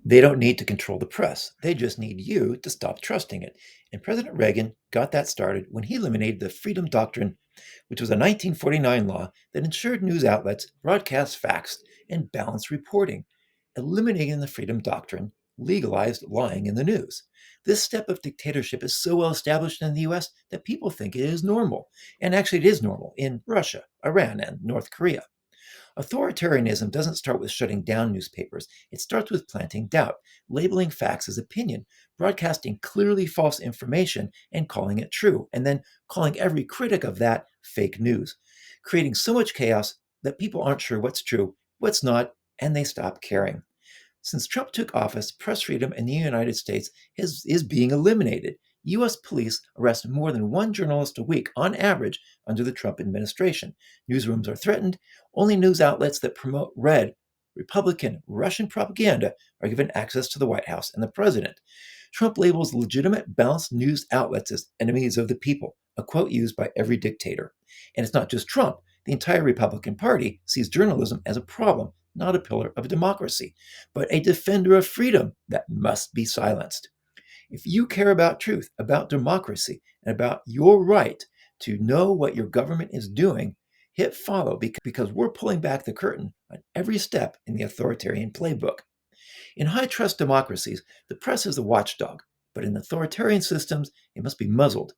They don't need to control the press. They just need you to stop trusting it. And President Reagan got that started when he eliminated the Freedom Doctrine, which was a 1949 law that ensured news outlets broadcast facts and balanced reporting. Eliminating the Freedom Doctrine legalized lying in the news. This step of dictatorship is so well established in the US that people think it is normal. And actually, it is normal in Russia, Iran, and North Korea. Authoritarianism doesn't start with shutting down newspapers. It starts with planting doubt, labeling facts as opinion, broadcasting clearly false information and calling it true, and then calling every critic of that fake news, creating so much chaos that people aren't sure what's true, what's not, and they stop caring. Since Trump took office, press freedom in the United States is being eliminated. U.S. police arrest more than one journalist a week on average under the Trump administration. Newsrooms are threatened. Only news outlets that promote red, Republican, Russian propaganda are given access to the White House and the president. Trump labels legitimate, balanced news outlets as enemies of the people, a quote used by every dictator. And it's not just Trump. The entire Republican Party sees journalism as a problem, not a pillar of democracy, but a defender of freedom that must be silenced. If you care about truth, about democracy, and about your right to know what your government is doing, hit follow because we're pulling back the curtain on every step in the authoritarian playbook. In high trust democracies, the press is the watchdog, but in authoritarian systems, it must be muzzled,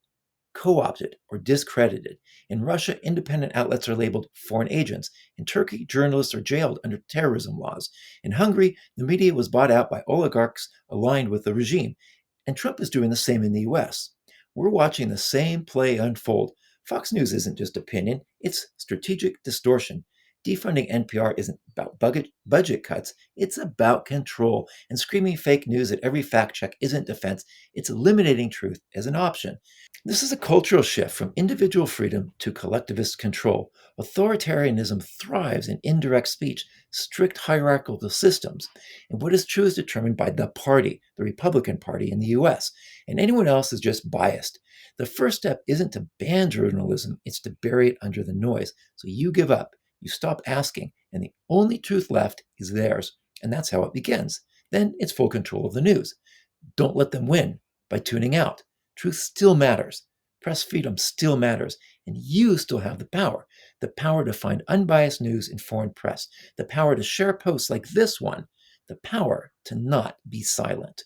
co opted, or discredited. In Russia, independent outlets are labeled foreign agents. In Turkey, journalists are jailed under terrorism laws. In Hungary, the media was bought out by oligarchs aligned with the regime. And Trump is doing the same in the US. We're watching the same play unfold. Fox News isn't just opinion, it's strategic distortion. Defunding NPR isn't about budget cuts, it's about control. And screaming fake news at every fact check isn't defense, it's eliminating truth as an option. This is a cultural shift from individual freedom to collectivist control. Authoritarianism thrives in indirect speech, strict hierarchical systems, and what is true is determined by the party, the Republican Party in the US, and anyone else is just biased. The first step isn't to ban journalism, it's to bury it under the noise. So you give up, you stop asking, and the only truth left is theirs. And that's how it begins. Then it's full control of the news. Don't let them win by tuning out. Truth still matters. Press freedom still matters. And you still have the power to find unbiased news in foreign press, the power to share posts like this one, the power to not be silent.